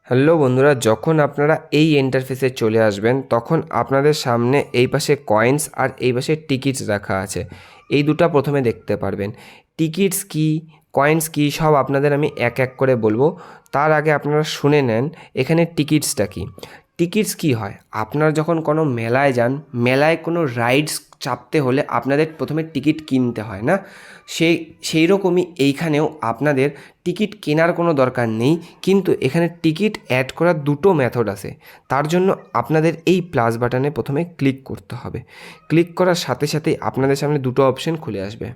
Hello বন্ধুরা, যখন আপনারা এই ইন্টারফেসে চলে আসবেন তখন আপনাদের সামনে এই পাশে কয়েন্স আর এই পাশে টিকিটস রাখা আছে। এই দুটো প্রথমে দেখতে পারবেন। টিকিটস কি, কয়েন্স কি, সব আপনাদের আমি এক এক করে বলবো। তার আগে আপনারা শুনে নেন এখানে টিকিটসটা কি। টিকিটস কি হয়, আপনারা যখন কোনো মেলায় যান, মেলায় কোনো রাইডস চাপতে হলে আপনাদের প্রথমে টিকিট কিনতে হয় না? সেই রকমই এইখানেও আপনাদের টিকিট কেনার কোনো দরকার নেই, কিন্তু এখানে টিকিট অ্যাড করার দুটো মেথড আছে। তার জন্য আপনাদের এই প্লাস বাটনে প্রথমে ক্লিক করতে হবে। ক্লিক করার সাথে সাথেই আপনাদের সামনে দুটো অপশন খুলে আসবে।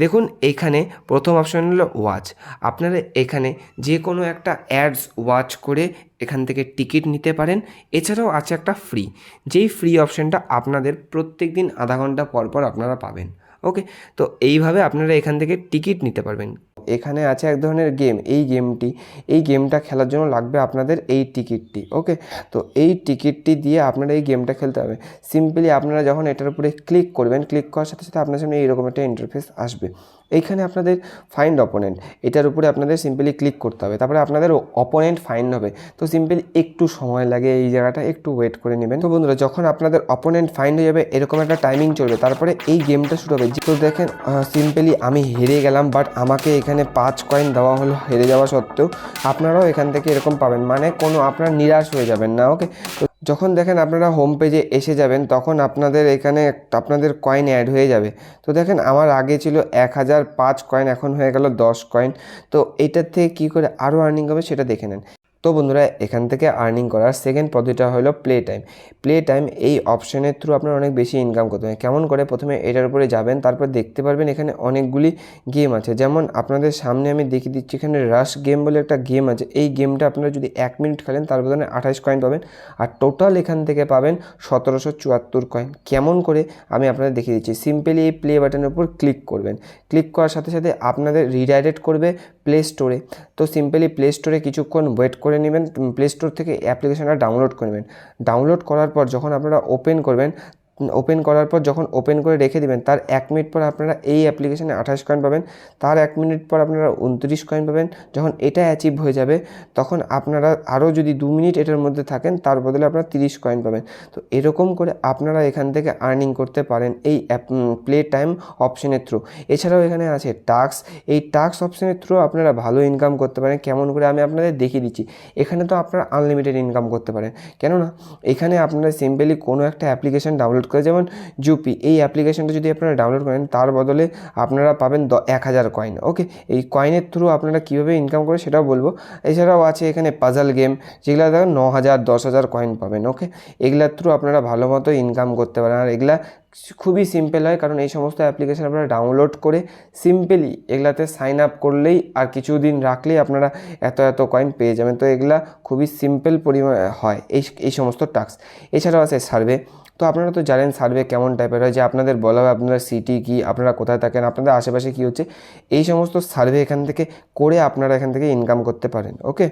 দেখুন এখানে প্রথম অপশন হলো ওয়াচ। আপনারা এখানে যে কোনো একটা অ্যাডস ওয়াচ করে এখান থেকে টিকিট নিতে পারেন। এছাড়াও আছে একটা ফ্রি, যেই ফ্রি অপশানটা আপনাদের প্রত্যেক দিন আধা ঘন্টা পর পর আপনারা পাবেন। ওকে, তো এইভাবে আপনারা এখান থেকে টিকিট নিতে পারবেন। এখানে আছে এক ধরনের গেম, এই গেমটা খেলার জন্য লাগবে আপনাদের এই টিকিটটি। ওকে, তো এই টিকিটটি দিয়ে আপনারা এই গেমটা খেলতে হবে। সিম্পলি আপনারা যখন এটার উপরে ক্লিক করবেন, ক্লিক করার সাথে সাথে আপনার সামনে এইরকম একটা ইন্টারফেস আসবে। এইখানে আপনাদের ফাইন্ড অপোনেন্ট, এটার উপরে আপনাদের সিম্পলি ক্লিক করতে হবে, তারপরে আপনাদের অপোনেন্ট ফাইন্ড হবে। তো সিম্পলি একটু সময় লাগে, এই জায়গাটা একটু ওয়েট করে নেবেন। তো বন্ধুরা, যখন আপনাদের অপোনেন্ট ফাইন্ড হয়ে যাবে এরকম একটা টাইমিং চলবে, তারপরে এই গেমটা শুরু হবে। তো দেখেন সিম্পলি আমি হেরে গেলাম, বাট আমাকে এখানে 5 কয়েন দেওয়া হলো হেরে যাওয়া সত্ত্বেও। আপনারাও এখান থেকে এরকম পাবেন, মানে কোনো আপনারা নিরাশ হয়ে যাবেন না। ওকে, তো যখন দেখেন আপনারা হোম পেজে এসে যাবেন তখন আপনাদের এখানে আপনাদের কয়েন অ্যাড হয়ে যাবে। তো দেখেন আমার আগে ছিল 1005 কয়েন, এখন হয়ে গেল 10 কয়েন। তো এইটার থেকে কী করে আরও আর্নিং হবে সেটা দেখে নেন। তো বন্ধুরা, এখান থেকে আর্নিং করার সেকেন্ড পদ্ধতিটা হলো প্লে টাইম। প্লে টাইম এই অপশনের থ্রু আপনারা অনেক বেশি ইনকাম করতে পারেন। কেমন করে, প্রথমে এটার উপরে যাবেন, তারপর দেখতে পারবেন এখানে অনেকগুলি গেম আছে। যেমন আপনাদের সামনে আমি দেখিয়ে দিচ্ছি, এখানে রাশ গেম বলে একটা গেম আছে। এই গেমটা আপনারা যদি 1 মিনিট খেলেন তার বদলে 28 কয়েন পাবেন, আর টোটাল এখান থেকে পাবেন 1774 কয়েন। কেমন করে আমি আপনাদের দেখিয়ে দিচ্ছি। সিম্পলি এই প্লে বাটনের উপর ক্লিক করবেন। ক্লিক করার সাথে সাথে আপনাদের রিডাইরেক্ট করবে প্লে স্টোরে। তো সিম্পলি প্লে স্টোরে কিছুক্ষণ ওয়েট করে নেবেন, প্লে স্টোর থেকে অ্যাপ্লিকেশনটা ডাউনলোড করে নেবেন। ডাউনলোড করার পর যখন আপনারা ওপেন করবেন, ওপেন করার পর যখন ওপেন করে রেখে দেবেন, তার 1 মিনিট পর আপনারা এই অ্যাপ্লিকেশানে 28 কয়েন পাবেন। তার 1 মিনিট পর আপনারা 29 কয়েন পাবেন। যখন এটা অ্যাচিভ হয়ে যাবে তখন আপনারা আরও যদি 2 মিনিট এটার মধ্যে থাকেন তার বদলে আপনারা 30 কয়েন পাবেন। তো এরকম করে আপনারা এখান থেকে আর্নিং করতে পারেন এই প্লে টাইম অপশনের থ্রু। এছাড়াও এখানে আছে টাস্ক। এই টাস্ক অপশনের থ্রু আপনারা ভালো ইনকাম করতে পারেন। কেমন করে আমি আপনাদের দেখিয়ে দিচ্ছি। এখানে তো আপনারা আনলিমিটেড ইনকাম করতে পারেন, কেননা এখানে আপনারা সিম্পলি কোনো একটা অ্যাপ্লিকেশান ডাউনলোড করে, যেমন জুপি, এই অ্যাপ্লিকেশানটা যদি আপনারা ডাউনলোড করেন তার বদলে আপনারা পাবেন 1000 কয়েন। ওকে, এই কয়েনের থ্রু আপনারা কীভাবে ইনকাম করে সেটাও বলবো। এছাড়াও আছে এখানে পাজল গেম, যেগুলো দেখেন 9000 10,000 কয়েন পাবেন। ওকে, এগুলার থ্রু আপনারা ভালো মতো ইনকাম করতে পারেন। আর এগুলা খুবই সিম্পল হয়, কারণ এই সমস্ত অ্যাপ্লিকেশান আপনারা ডাউনলোড করে সিম্পলি এগুলাতে সাইন আপ করলেই আর কিছুদিন রাখলেই আপনারা এত কয়েন পেয়ে যাবেন। তো এগুলা খুবই সিম্পল পরিমাণ হয় এই সমস্ত টাস্ক। এছাড়াও আছে সার্ভে। তো আপনারা তো জানেন সার্ভে কেমন টাইপের হয়, যে আপনাদের বলা হবে আপনার সিটি কী, আপনারা কোথায় থাকেন, আপনাদের আশেপাশে কী হচ্ছে, এই সমস্ত সার্ভে এখান থেকে করে আপনারা এখান থেকে ইনকাম করতে পারেন। ওকে,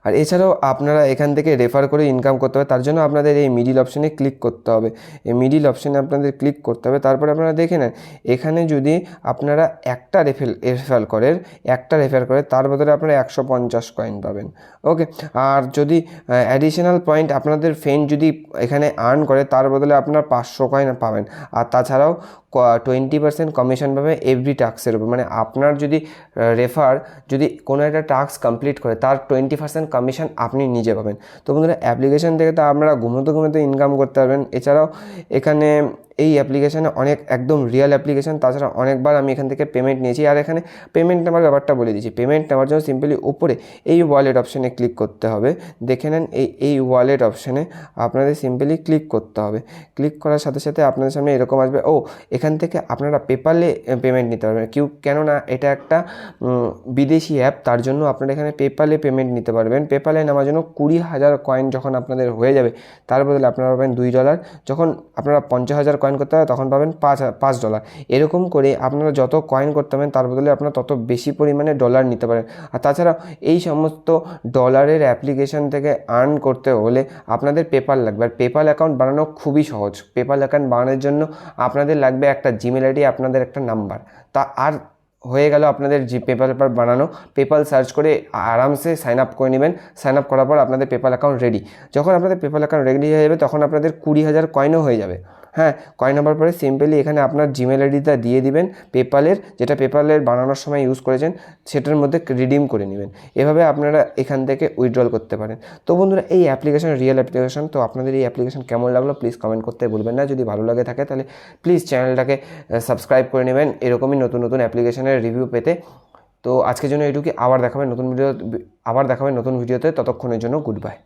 আর এছাড়াও আপনারা এখান থেকে রেফার করে ইনকাম করতে হবে। তার জন্য আপনাদের এই মিডিল অপশানে ক্লিক করতে হবে। এই মিডিল অপশানে আপনাদের ক্লিক করতে হবে। তারপরে আপনারা দেখে নেন এখানে যদি আপনারা একটা রেফার করে তার বদলে আপনারা 150 কয়েন পাবেন। ওকে, আর যদি অ্যাডিশনাল পয়েন্ট আপনাদের ফ্রেন্ড যদি এখানে আর্ন করে তার বদলে আপনার 500 কয়েন পাবেন। আর তাছাড়াও 20% কমিশন পাবে এভরি টাস্কের উপর, মানে আপনার যদি রেফার যদি কোনো একটা টাস্ক কমপ্লিট করে তার 20% কমিশন আপনি নিজে পাবেন। তো বন্ধুরা, অ্যাপ্লিকেশান থেকে তো আপনারা ঘুমোতে ইনকাম করতে পারবেন। এছাড়াও এখানে এই অ্যাপ্লিকেশানে অনেক একদম রিয়েল অ্যাপ্লিকেশান, তাছাড়া অনেকবার আমি এখান থেকে পেমেন্ট নিয়েছি। আর এখানে পেমেন্ট নেওয়ার ব্যাপারটা বলে দিচ্ছি। পেমেন্ট নেওয়ার জন্য সিম্পলি উপরে এই ওয়ালেট অপশানে ক্লিক করতে হবে। দেখে নেন এই ওয়ালেট অপশানে আপনাদের সিম্পলি ক্লিক করতে হবে। ক্লিক করার সাথে সাথে আপনাদের সামনে এরকম আসবে, এখান থেকে আপনারা পেপ্যালে পেমেন্ট নিতে পারবেন। কেননা এটা একটা বিদেশি অ্যাপ, তার জন্য আপনারা এখানে পেপ্যালে পেমেন্ট নিতে পারবেন। পেপ্যালে নেওয়ার জন্য 20,000 কয়েন যখন আপনাদের হয়ে যাবে তার বদলে আপনারা পাবেন $2। যখন আপনারা 50,000 কয়েন করতে হবে তখন পাবেন $5। এরকম করে আপনারা যত কয়েন করতে পারেন তার বদলে আপনারা তত বেশি পরিমাণে ডলার নিতে পারেন। আর তাছাড়া এই সমস্ত ডলারের অ্যাপ্লিকেশান থেকে আর্ন করতে হলে আপনাদের পেপ্যাল লাগবে। আর পেপ্যাল অ্যাকাউন্ট বানানো খুবই সহজ। পেপ্যাল অ্যাকাউন্ট বানানোর জন্য আপনাদের লাগবে একটা জিমেল আইডি, আপনাদের একটা নাম্বার, আর হয়ে গেল আপনাদের যে পেপাল বানানো। পেপাল সার্চ করে আরামসে সাইন আপ করে নেবেন। সাইন আপ করার পর আপনাদের পেপাল অ্যাকাউন্ট রেডি। যখন আপনাদের পেপাল অ্যাকাউন্ট রেডি হয়ে যাবে তখন আপনাদের 20,000 কয়েনও হয়ে যাবে। হ্যাঁ, কয়েন হওয়ার পরে সিম্পলি এখানে আপনার জিমেল আইডিটা দিয়ে দিবেন পেপালের, যেটা পেপালের বানানোর সময় ইউজ করেছেন সেটার মধ্যে রিডিম করে নেবেন। এভাবে আপনারা এখান থেকে উইথড্রল করতে পারেন। তো বন্ধুরা, এই অ্যাপ্লিকেশন রিয়েল অ্যাপ্লিকেশন। তো আপনাদের এই অ্যাপ্লিকেশন কেমন লাগলো প্লিজ কমেন্ট করতে ভুলবেন না। যদি ভালো লাগে থাকে তাহলে প্লিজ চ্যানেলটাকে সাবস্ক্রাইব করে নেবেন এরকমই নতুন নতুন অ্যাপ্লিকেশনের রিভিউ পেতে। তো আজকের জন্য এটুকুই। আবার দেখাবেন নতুন ভিডিওতে। ততক্ষণের জন্য গুড বাই।